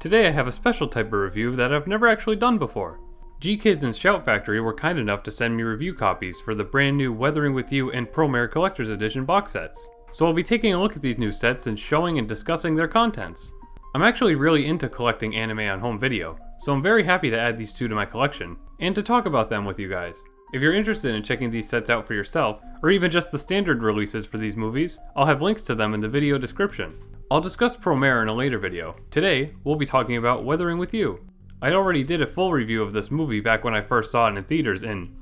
Today I have a special type of review that I've never actually done before. G-Kids and Shout Factory were kind enough to send me review copies for the brand new Weathering With You and Promare Collector's Edition box sets. So I'll be taking a look at these new sets and showing and discussing their contents. I'm actually really into collecting anime on home video, so I'm very happy to add these two to my collection, and to talk about them with you guys. If you're interested in checking these sets out for yourself, or even just the standard releases for these movies, I'll have links to them in the video description. I'll discuss Promare in a later video. Today, we'll be talking about Weathering With You. I already did a full review of this movie back when I first saw it in theaters in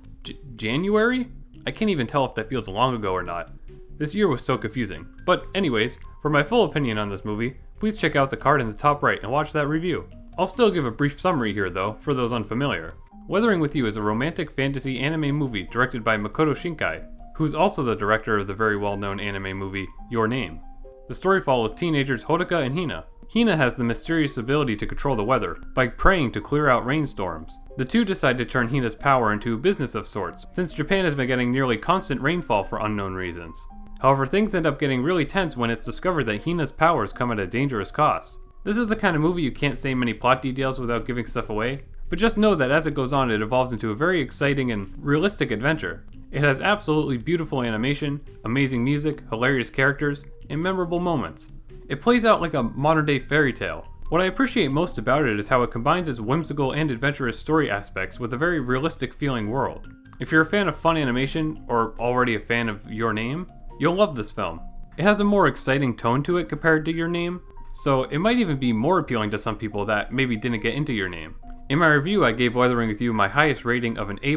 January? I can't even tell if that feels long ago or not. This year was so confusing. But anyways, for my full opinion on this movie, please check out the card in the top right and watch that review. I'll still give a brief summary here though, for those unfamiliar. Weathering With You is a romantic fantasy anime movie directed by Makoto Shinkai, who's also the director of the very well-known anime movie Your Name. The story follows teenagers Hodoka and Hina. Hina has the mysterious ability to control the weather by praying to clear out rainstorms. The two decide to turn Hina's power into a business of sorts, since Japan has been getting nearly constant rainfall for unknown reasons. However, things end up getting really tense when it's discovered that Hina's powers come at a dangerous cost. This is the kind of movie you can't say many plot details without giving stuff away, but just know that as it goes on it evolves into a very exciting and realistic adventure. It has absolutely beautiful animation, amazing music, hilarious characters, and memorable moments. It plays out like a modern-day fairy tale. What I appreciate most about it is how it combines its whimsical and adventurous story aspects with a very realistic feeling world. If you're a fan of fun animation, or already a fan of Your Name, you'll love this film. It has a more exciting tone to it compared to Your Name, so it might even be more appealing to some people that maybe didn't get into Your Name. In my review, I gave Weathering With You my highest rating of an A+,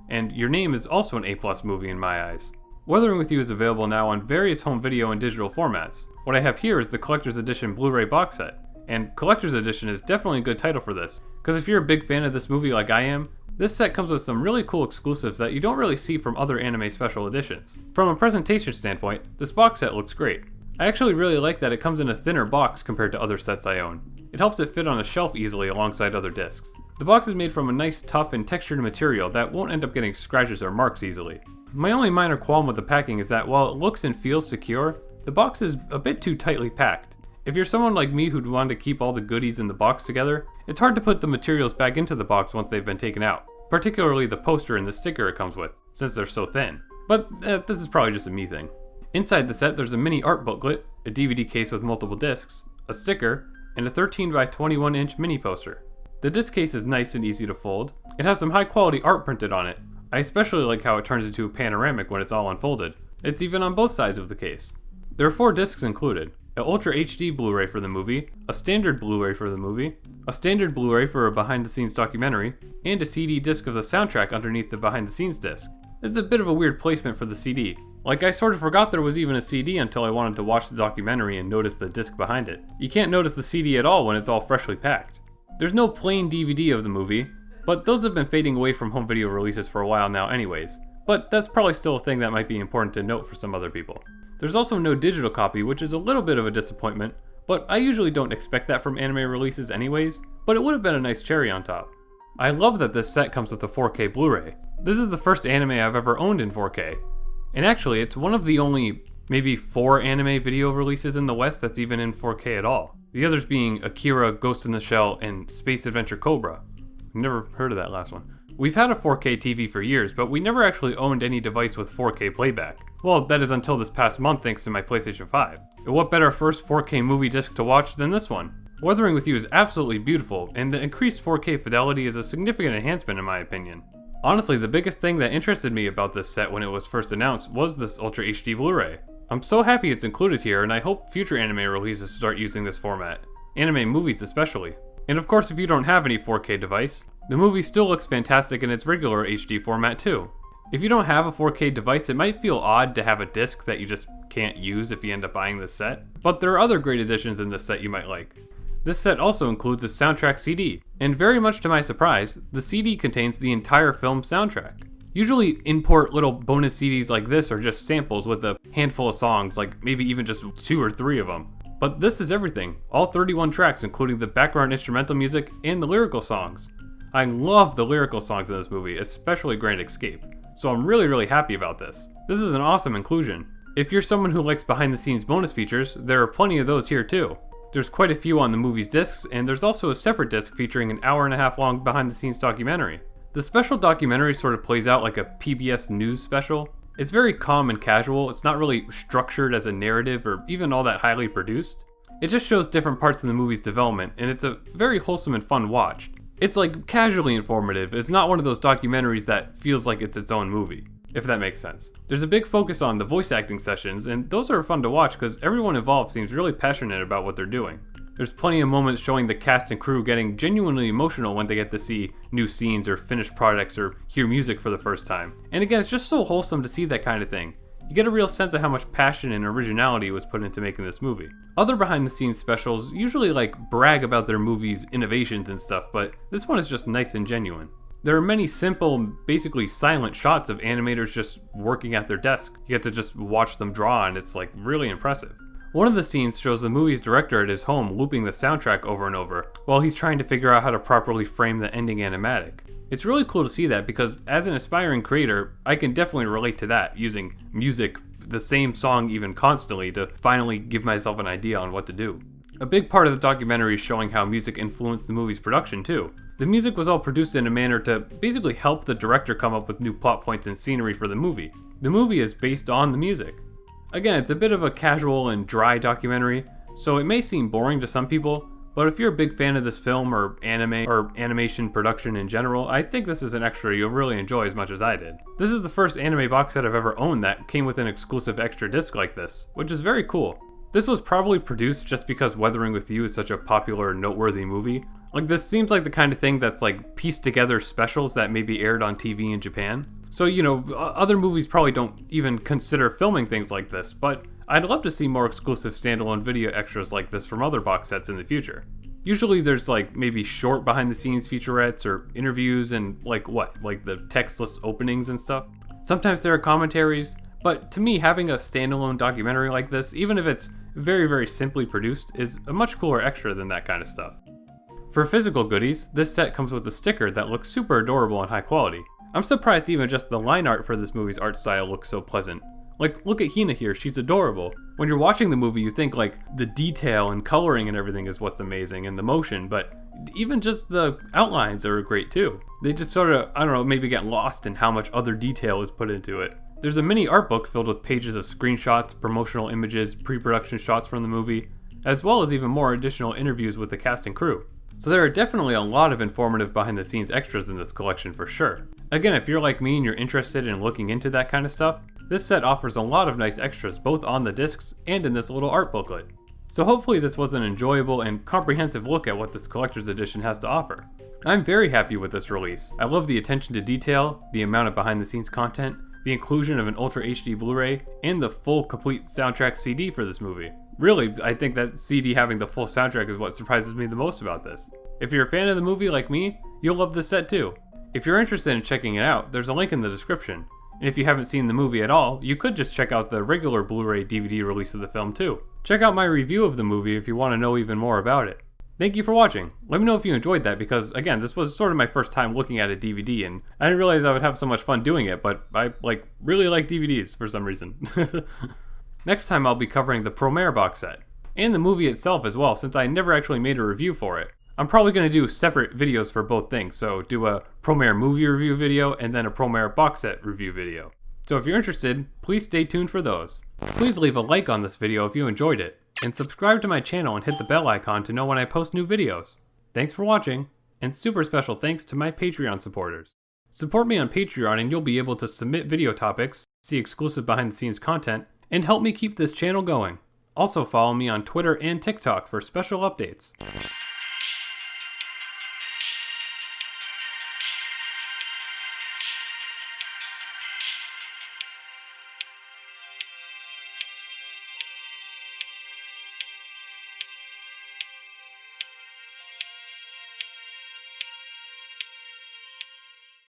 and Your Name is also an A+ movie in my eyes. Weathering With You is available now on various home video and digital formats. What I have here is the Collector's Edition Blu-ray box set, and Collector's Edition is definitely a good title for this, because if you're a big fan of this movie like I am, this set comes with some really cool exclusives that you don't really see from other anime special editions. From a presentation standpoint, this box set looks great. I actually really like that it comes in a thinner box compared to other sets I own. It helps it fit on a shelf easily alongside other discs. The box is made from a nice tough and textured material that won't end up getting scratches or marks easily. My only minor qualm with the packing is that while it looks and feels secure, the box is a bit too tightly packed. If you're someone like me who'd want to keep all the goodies in the box together, it's hard to put the materials back into the box once they've been taken out, particularly the poster and the sticker it comes with, since they're so thin. But this is probably just a me thing. Inside the set there's a mini art booklet, a DVD case with multiple discs, a sticker, and a 13 by 21 inch mini poster. The disc case is nice and easy to fold. It has some high quality art printed on it. I especially like how it turns into a panoramic when it's all unfolded. It's even on both sides of the case. There are 4 discs included: an Ultra HD Blu-ray for the movie, a standard Blu-ray for the movie, a standard Blu-ray for a behind-the-scenes documentary, and a CD disc of the soundtrack underneath the behind-the-scenes disc. It's a bit of a weird placement for the CD. Like, I sort of forgot there was even a CD until I wanted to watch the documentary and notice the disc behind it. You can't notice the CD at all when it's all freshly packed. There's no plain DVD of the movie, but those have been fading away from home video releases for a while now anyways. But that's probably still a thing that might be important to note for some other people. There's also no digital copy, which is a little bit of a disappointment, but I usually don't expect that from anime releases anyways, but it would have been a nice cherry on top. I love that this set comes with a 4K Blu-ray. This is the first anime I've ever owned in 4K. And actually, it's one of the only maybe 4 anime video releases in the West that's even in 4K at all. The others being Akira, Ghost in the Shell, and Space Adventure Cobra. Never heard of that last one. We've had a 4K TV for years, but we never actually owned any device with 4K playback. Well, that is until this past month thanks to my PlayStation 5. And what better first 4K movie disc to watch than this one? Weathering With You is absolutely beautiful, and the increased 4K fidelity is a significant enhancement in my opinion. Honestly, the biggest thing that interested me about this set when it was first announced was this Ultra HD Blu-ray. I'm so happy it's included here, and I hope future anime releases start using this format. Anime movies especially. And of course, if you don't have any 4K device, the movie still looks fantastic in its regular HD format too. If you don't have a 4K device, it might feel odd to have a disc that you just can't use if you end up buying this set, but there are other great additions in this set you might like. This set also includes a soundtrack CD, and very much to my surprise, the CD contains the entire film soundtrack. Usually import little bonus CDs like this are just samples with a handful of songs, like maybe even just 2 or 3 of them. But this is everything, all 31 tracks including the background instrumental music and the lyrical songs. I love the lyrical songs in this movie, especially Grand Escape, so I'm really happy about this. This is an awesome inclusion. If you're someone who likes behind the scenes bonus features, there are plenty of those here too. There's quite a few on the movie's discs, and there's also a separate disc featuring an hour-and-a-half long behind-the-scenes documentary. The special documentary sort of plays out like a PBS News special. It's very calm and casual, it's not really structured as a narrative or even all that highly produced. It just shows different parts of the movie's development, and it's a very wholesome and fun watch. It's like casually informative, it's not one of those documentaries that feels like it's its own movie, if that makes sense. There's a big focus on the voice acting sessions, and those are fun to watch because everyone involved seems really passionate about what they're doing. There's plenty of moments showing the cast and crew getting genuinely emotional when they get to see new scenes or finished products or hear music for the first time. And again, it's just so wholesome to see that kind of thing. You get a real sense of how much passion and originality was put into making this movie. Other behind the scenes specials usually brag about their movie's innovations and stuff, but this one is just nice and genuine. There are many simple, basically silent shots of animators just working at their desk. You get to just watch them draw, and it's really impressive. One of the scenes shows the movie's director at his home looping the soundtrack over and over while he's trying to figure out how to properly frame the ending animatic. It's really cool to see that because as an aspiring creator, I can definitely relate to that, using music, the same song even constantly, to finally give myself an idea on what to do. A big part of the documentary is showing how music influenced the movie's production too. The music was all produced in a manner to basically help the director come up with new plot points and scenery for the movie. The movie is based on the music. Again, it's a bit of a casual and dry documentary, so it may seem boring to some people, but if you're a big fan of this film or anime or animation production in general, I think this is an extra you'll really enjoy as much as I did. This is the first anime box set I've ever owned that came with an exclusive extra disc like this, which is very cool. This was probably produced just because Weathering with You is such a popular and noteworthy movie. This seems like the kind of thing that's pieced together specials that may be aired on TV in Japan. So, other movies probably don't even consider filming things like this, but I'd love to see more exclusive standalone video extras like this from other box sets in the future. Usually there's maybe short behind the scenes featurettes or interviews and the textless openings and stuff. Sometimes there are commentaries, but to me having a standalone documentary like this, even if it's very, very simply produced, is a much cooler extra than that kind of stuff. For physical goodies, this set comes with a sticker that looks super adorable and high quality. I'm surprised even just the line art for this movie's art style looks so pleasant. Look at Hina here, she's adorable. When you're watching the movie, you think the detail and coloring and everything is what's amazing, and the motion, but even just the outlines are great too. They just sort of, maybe get lost in how much other detail is put into it. There's a mini art book filled with pages of screenshots, promotional images, pre-production shots from the movie, as well as even more additional interviews with the cast and crew. So there are definitely a lot of informative behind-the-scenes extras in this collection for sure. Again, if you're like me and you're interested in looking into that kind of stuff, this set offers a lot of nice extras both on the discs and in this little art booklet. So hopefully this was an enjoyable and comprehensive look at what this collector's edition has to offer. I'm very happy with this release. I love the attention to detail, the amount of behind-the-scenes content, the inclusion of an Ultra HD Blu-ray, and the full complete soundtrack CD for this movie. Really, I think that CD having the full soundtrack is what surprises me the most about this. If you're a fan of the movie like me, you'll love this set too. If you're interested in checking it out, there's a link in the description. And if you haven't seen the movie at all, you could just check out the regular Blu-ray DVD release of the film too. Check out my review of the movie if you want to know even more about it. Thank you for watching. Let me know if you enjoyed that because, again, this was sort of my first time looking at a DVD and I didn't realize I would have so much fun doing it, but I really like DVDs for some reason. Next time I'll be covering the Promare box set, and the movie itself as well, since I never actually made a review for it. I'm probably going to do separate videos for both things, so do a Promare movie review video and then a Promare box set review video. So if you're interested, please stay tuned for those. Please leave a like on this video if you enjoyed it, and subscribe to my channel and hit the bell icon to know when I post new videos. Thanks for watching, and super special thanks to my Patreon supporters. Support me on Patreon and you'll be able to submit video topics, see exclusive behind the scenes content, and help me keep this channel going. Also follow me on Twitter and TikTok for special updates.